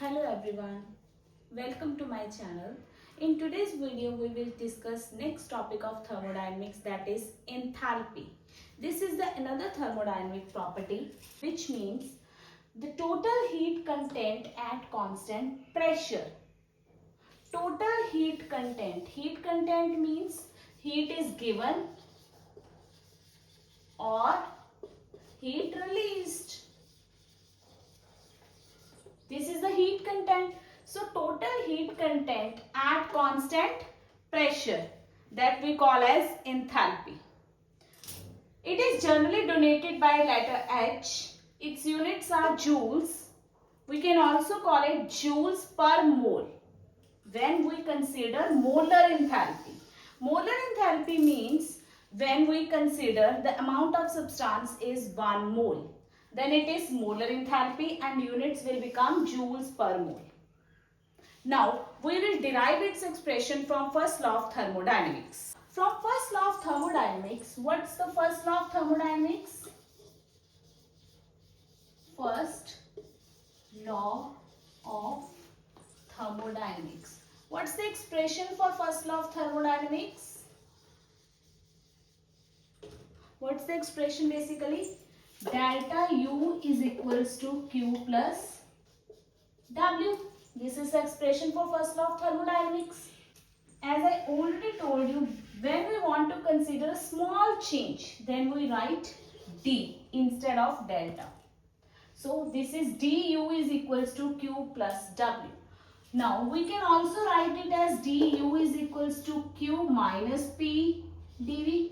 Hello everyone, welcome to my channel. In today's video we will discuss next topic of thermodynamics, that is enthalpy. This is another thermodynamic property which means the total heat content at constant pressure. Total heat content means heat is given or heat released. This is the heat content. So total heat content at constant pressure, that we call as enthalpy. It is generally denoted by letter H. Its units are joules. We can also call it joules per mole when we consider molar enthalpy. Molar enthalpy means when we consider the amount of substance is 1 mole. Then it is molar enthalpy and units will become joules per mole. Now we will derive its expression from first law of thermodynamics. From first law of thermodynamics, what's the first law of thermodynamics? First law of thermodynamics. What's the expression for first law of thermodynamics? What's the expression basically? Delta U is equals to Q plus W. This is the expression for first law of thermodynamics. As I already told you, when we want to consider a small change, then we write D instead of delta. So this is du is equals to Q plus W. Now we can also write it as du is equals to Q minus P dV,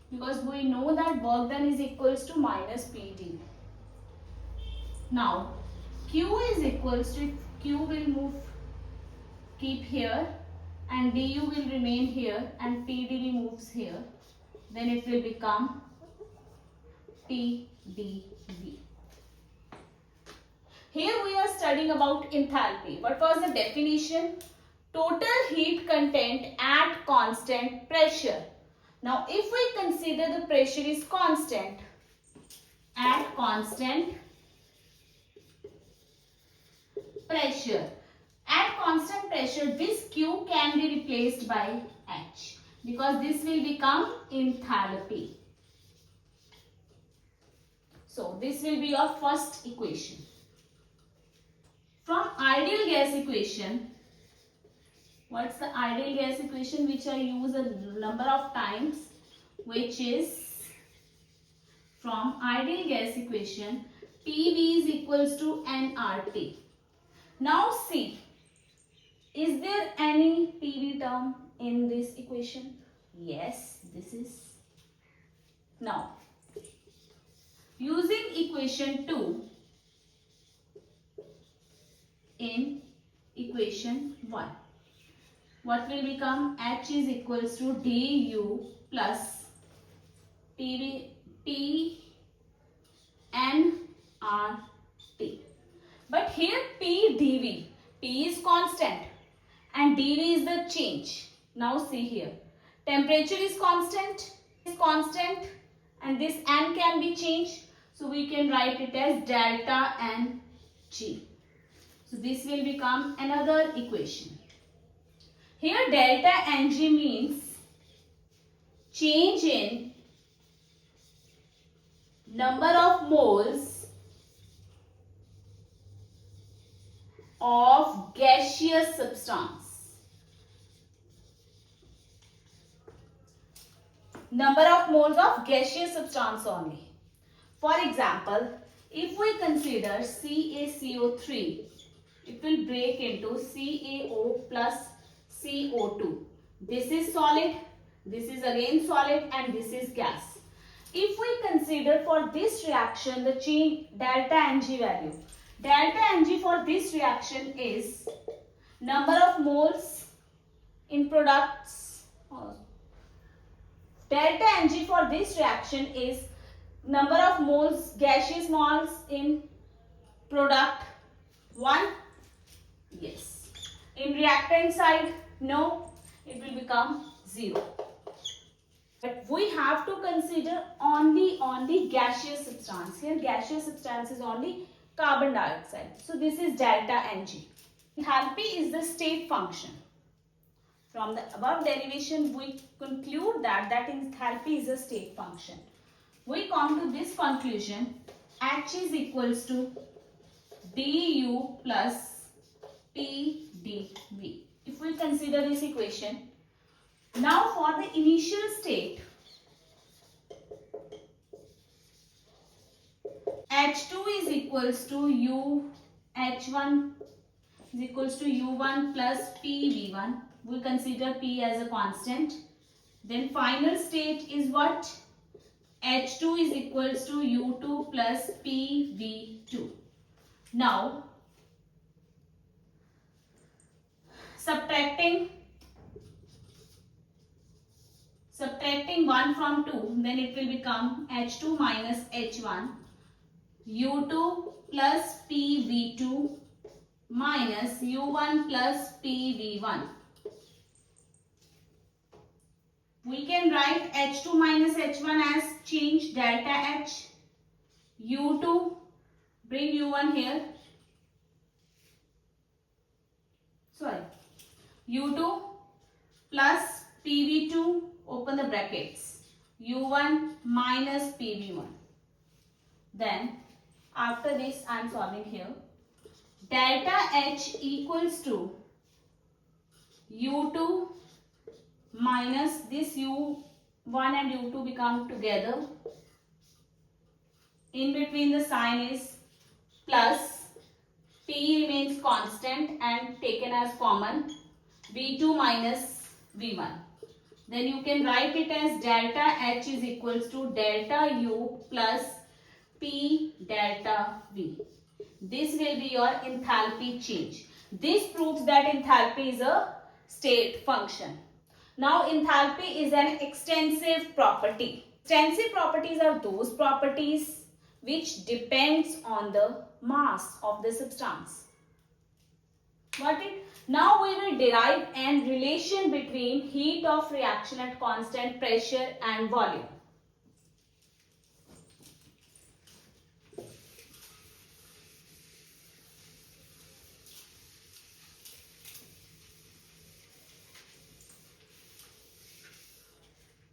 because we know that work done is equals to minus P dV. Now Q is equals to, Q will keep here and du will remain here and P dV moves here, then it will become P dV. Here we are studying about enthalpy. What was the definition? Total heat content at constant pressure. Now if we consider the pressure is constant, at constant pressure, this Q can be replaced by H, because this will become enthalpy. So this will be your first equation. From ideal gas equation, what's the ideal gas equation which I use a number of times, which is from ideal gas equation PV is equals to nRT. Now see, is there any PV term in this equation? Yes, this is. Now using equation 2 in equation 1, what will become? H is equals to du plus P nRT. But here P dV, P is constant and dV is the change. Now see here, temperature is constant and this n can be changed. So we can write it as delta Ng. So this will become another equation. Here delta Ng means change in number of moles of gaseous substance. Number of moles of gaseous substance only. For example, if we consider CaCO3, it will break into CaO plus CO2. This is solid, this is again solid, and this is gas. If we consider for this reaction the change delta Ng value, delta Ng for this reaction is number of moles in products. Delta Ng for this reaction is number of moles, gaseous moles in product 1. Yes. In reactant side, no, it will become 0. But we have to consider only gaseous substance. Here gaseous substance is only carbon dioxide. So this is delta Ng. Enthalpy is the state function. From the above derivation, we conclude that enthalpy is a state function. We come to this conclusion: H is equals to du plus P dV. If we consider this equation, now for the initial state, H2 is equals to H1 is equals to U1 plus PV1. We consider P as a constant. Then final state is what? H2 is equals to U2 plus PV2. Now, subtracting 1 from 2, then it will become H2 minus H1, U2 plus PV2 minus U1 plus PV1. We can write H2 minus H1 as change delta H, U2, bring U1 here, U2 plus PV2, open the brackets, U1 minus PV1. Then after this I am solving here. Delta H equals to U2 minus this U1 and U2 become together. In between the sign is plus, P remains constant and taken as common, V2 minus V1. Then you can write it as delta H is equals to delta U plus P delta V. This will be your enthalpy change. This proves that enthalpy is a state function. Now enthalpy is an extensive property. Extensive properties are those properties which depends on the mass of the substance. Got it? Now we will derive a relation between heat of reaction at constant pressure and volume.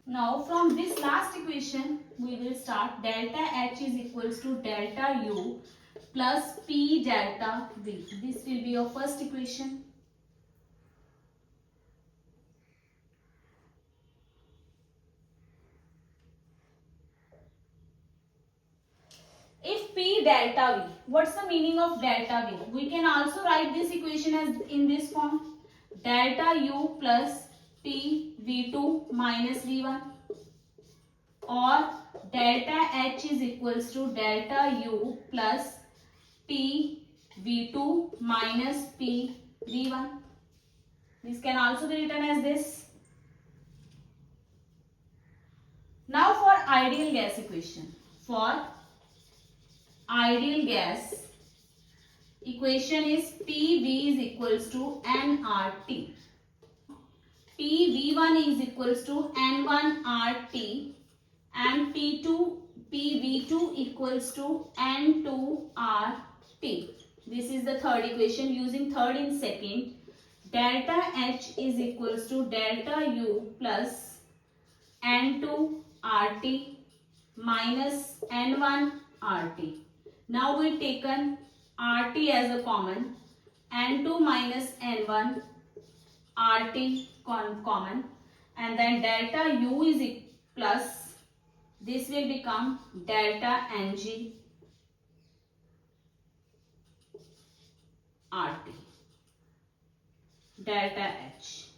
Now from this last equation we will start. Delta H is equals to delta U plus P delta V. This will be your first equation. If P delta V, what's the meaning of delta V? We can also write this equation as in this form. Delta U plus P V2 minus V1, or delta H is equals to delta U plus P V2 minus P V1. This can also be written as this. Now for ideal gas equation. For ideal gas equation is PV is equals to nRT. PV1 is equals to N1RT and PV2 equals to N2RT. This is the third equation. Using third in second, delta H is equals to delta U plus N2RT minus N1RT. Now we taken RT as a common, N2 minus N1 RT common, and then delta U is plus, this will become delta Ng RT, delta H.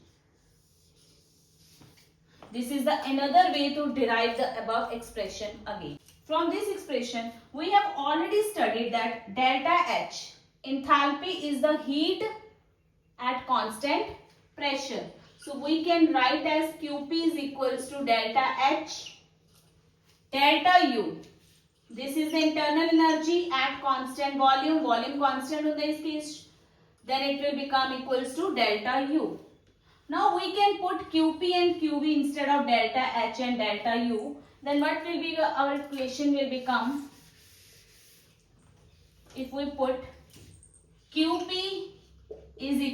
This is the another way to derive the above expression again. From this expression, we have already studied that delta H, enthalpy, is the heat at constant pressure. So we can write as Qp is equals to delta H, delta U. This is the internal energy at constant volume, volume constant in this case. Then it will become equals to delta U. Now we can put Qp and Qv instead of delta H and delta U. Then what will be our equation will become, if we put Qp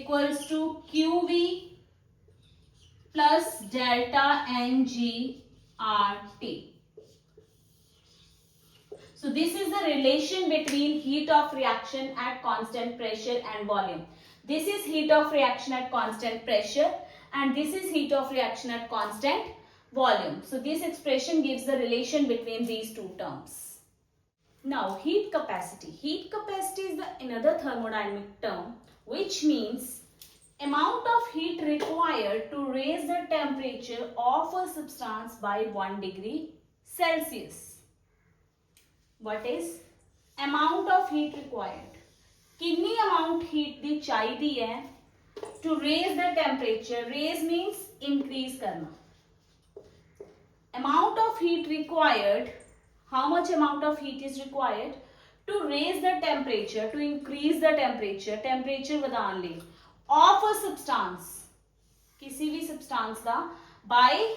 equals to QV plus delta Ng RT. So this is the relation between heat of reaction at constant pressure and volume. This is heat of reaction at constant pressure and this is heat of reaction at constant volume. So this expression gives the relation between these two terms. Now heat capacity. Heat capacity is another thermodynamic term which means amount of heat required to raise the temperature of a substance by 1 degree Celsius. What is amount of heat required? कितनी amount heat दी चाहिए है to raise the temperature? Raise means increase करना. Amount of heat required. How much amount of heat is required to raise the temperature, to increase the temperature? Temperature बढ़ाने ले of a substance, किसी भी substance का by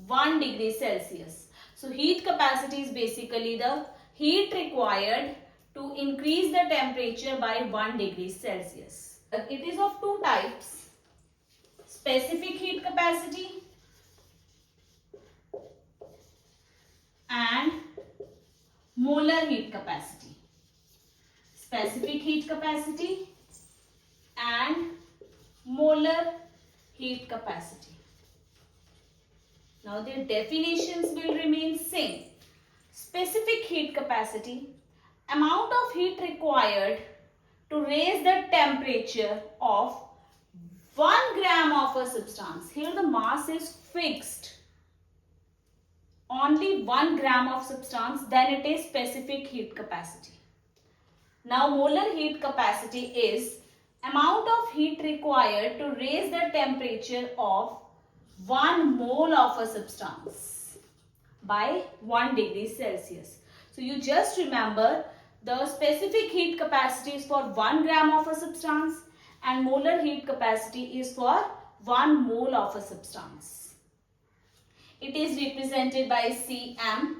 1 degree Celsius. So heat capacity is basically the heat required to increase the temperature by 1 degree Celsius. It is of two types: specific heat capacity and molar heat capacity. Specific heat capacity and molar heat capacity. Now their definitions will remain same. Specific heat capacity, amount of heat required to raise the temperature of 1 gram of a substance. Here the mass is fixed. Only 1 gram of substance, then it is specific heat capacity. Now molar heat capacity is amount of heat required to raise the temperature of 1 mole of a substance by 1 degree Celsius. So you just remember the specific heat capacity is for 1 gram of a substance and molar heat capacity is for 1 mole of a substance. It is represented by Cm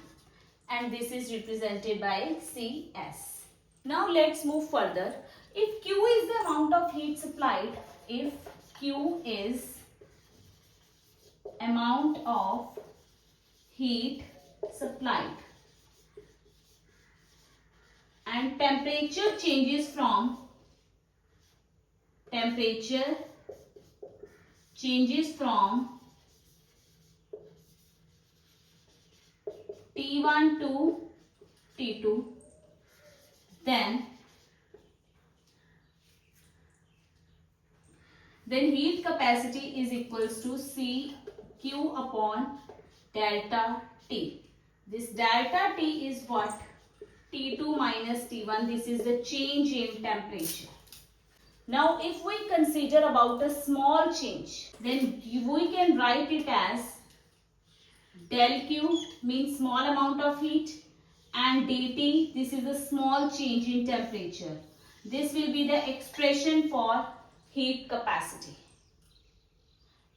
and this is represented by Cs. Now let's move further. If Q is the amount of heat supplied, if Q is amount of heat supplied and temperature changes from T1 to T2, then heat capacity is equals to CQ upon delta T. This delta T is what? T2 minus T1. This is the change in temperature. Now if we consider about a small change, then we can write it as del Q means small amount of heat and dt, this is a small change in temperature. This will be the expression for heat capacity.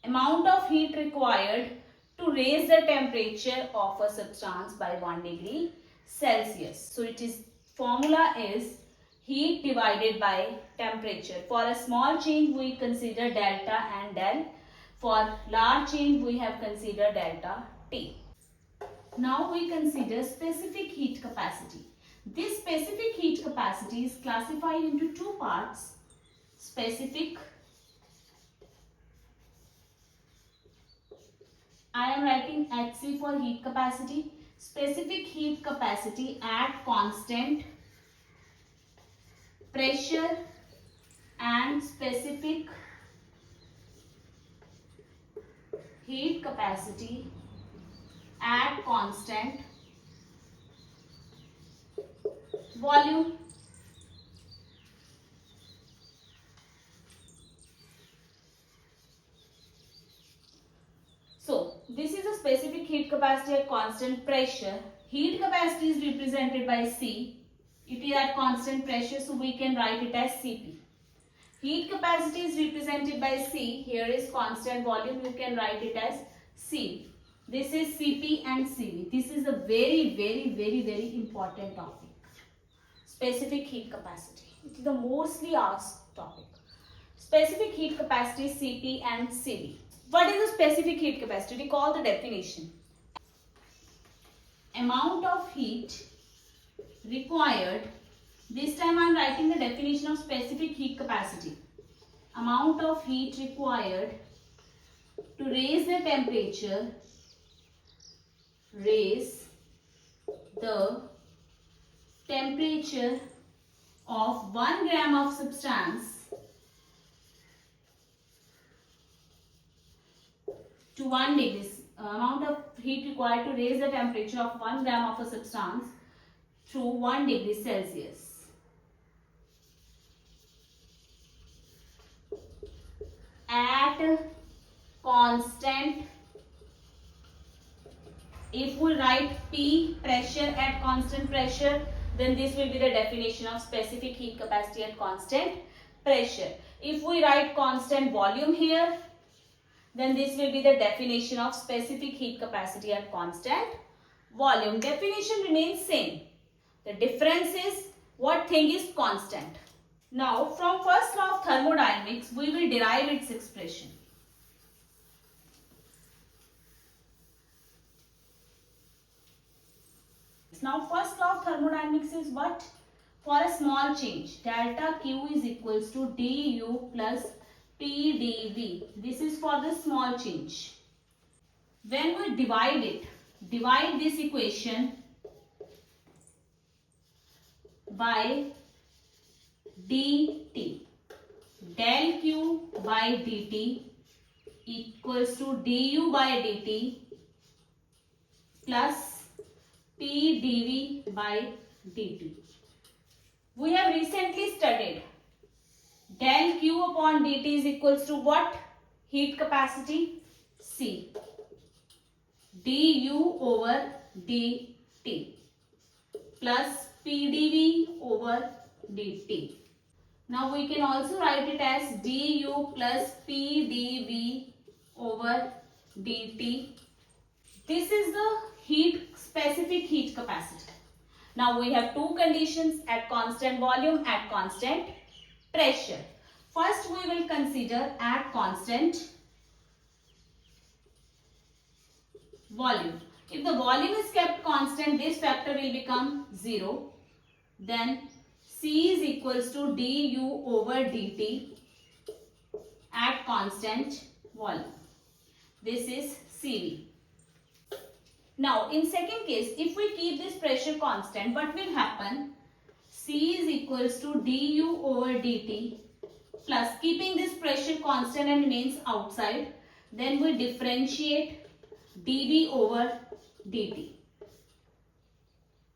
Amount of heat required to raise the temperature of a substance by 1 degree Celsius. So it is formula is heat divided by temperature. For a small change we consider delta and del. For large change we have considered delta T. Now we consider specific heat capacity. This specific heat capacity is classified into two parts. Specific, I am writing HC for heat capacity. Specific heat capacity at constant pressure and specific heat capacity at constant volume. So this is a specific heat capacity at constant pressure. Heat capacity is represented by C. It is at constant pressure, so we can write it as Cp. Heat capacity is represented by C. Here is constant volume. You can write it as C. This is Cp and Cv. This is a very important topic. Specific heat capacity. It is the mostly asked topic. specific heat capacity Cp and Cv. What is the specific heat capacity? Recall the definition. Amount of heat required. This time I am writing the definition of specific heat capacity. Amount of heat required to raise the temperature, of 1 gram of substance to 1 degree. Amount of heat required to raise the temperature of 1 gram of a substance to 1 degree Celsius. At constant, if we write P, pressure at constant pressure, then this will be the definition of specific heat capacity at constant pressure. If we write constant volume here, then this will be the definition of specific heat capacity at constant volume. Definition remains same. The difference is what thing is constant. Now, from first law of thermodynamics, we will derive its expression. Now, first law of thermodynamics is what? For a small change, delta Q is equals to du plus PdV. This is for the small change. When we divide this equation by dt. Del Q by dt equals to du by dt plus PdV by dt. We have recently studied del Q upon dt is equals to what? Heat capacity C. du over dt plus PdV over dt. Now we can also write it as du plus PdV over dt. This is the specific heat capacity. Now we have two conditions: at constant volume, at constant pressure. First we will consider at constant volume. If the volume is kept constant, this factor will become 0. Then C is equals to du over dt at constant volume. This is Cv. Now in second case, if we keep this pressure constant, what will happen? C is equals to du over dt plus, keeping this pressure constant and remains outside, then we differentiate dV over dt.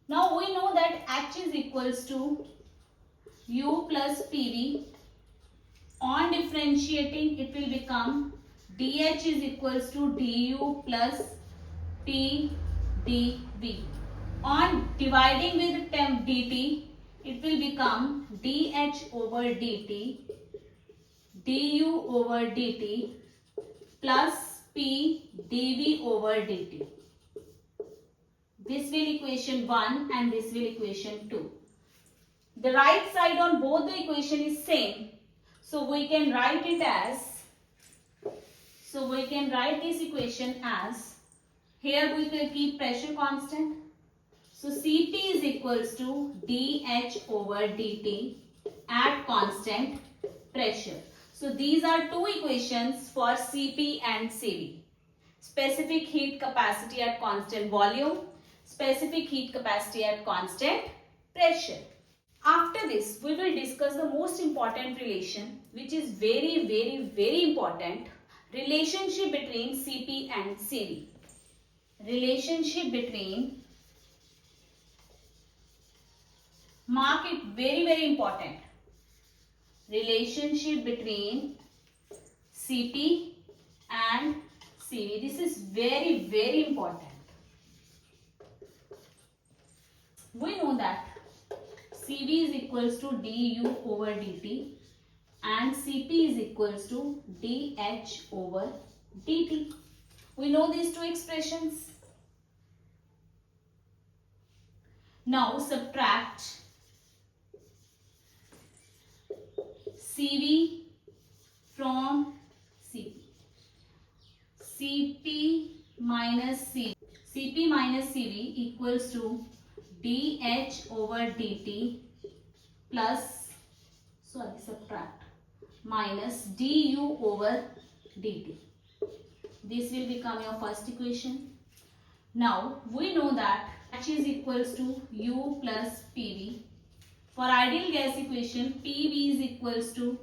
Now we know that H is equals to U plus PV. On differentiating, it will become dH is equals to du plus PdV. On dividing with temp dt, it will become dH over dt, du over dt plus PdV over dt. This will equation 1 and this will equation 2. The right side on both the equation is same. So we can write it as, this equation as, here we will keep pressure constant. So Cp is equals to dH over dt at constant pressure. So these are two equations for Cp and Cv. Specific heat capacity at constant volume, specific heat capacity at constant pressure. After this, we will discuss the most important relation, which is very, very, very important. Relationship between Cp and Cv. Relationship between, mark it, very, very important. Relationship between Cp and Cv. This is very, very important. We know that Cv is equals to du over dt and Cp is equals to dH over dt. We know these two expressions. Now subtract Cv Cv equals to dH over dt plus, subtract, minus du over dt. This will become your first equation. Now we know that H is equals to U plus PV. For ideal gas equation, PV is equals to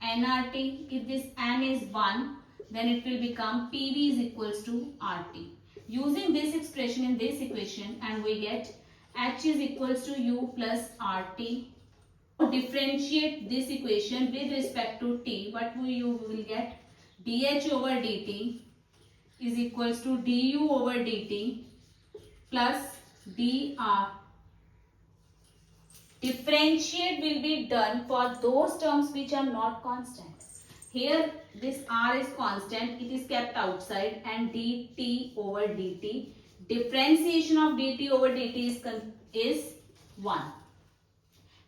nRT. If this n is 1, then it will become PV is equals to RT. Using this expression in this equation, and we get H is equals to U plus RT. Differentiate this equation with respect to T. What you will get? dH over dt is equals to du over dt plus dr. Differentiate will be done for those terms which are not constant. Here this r is constant, it is kept outside, and dt over dt. Differentiation of dt over dt is 1.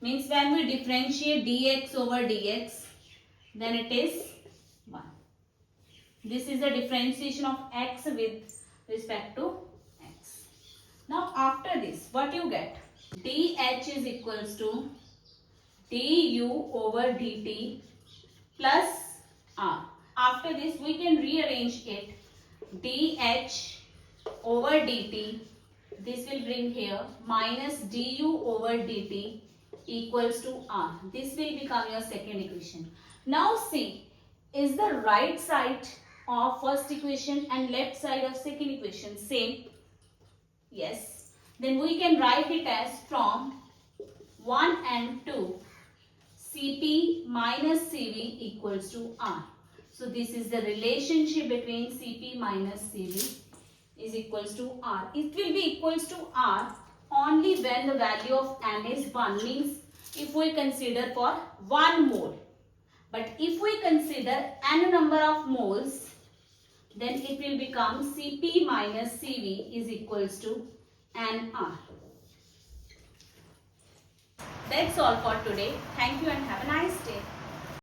Means when we differentiate dx over dx, then it is 1. This is the differentiation of x with respect to x. Now after this, what you get? dH is equals to du over dt plus r. After this, we can rearrange it. dH over dt, this will bring here, minus du over dt equals to r. This will become your second equation. Now see, is the right side of first equation and left side of second equation same? Yes. Then we can write it as from 1 and 2, Cp minus Cv equals to R. So this is the relationship between Cp minus Cv is equals to R. It will be equals to R only when the value of n is 1, means if we consider for 1 mole. But if we consider n number of moles, then it will become Cp minus Cv is equals to nR. That's all for today. Thank you and have a nice day.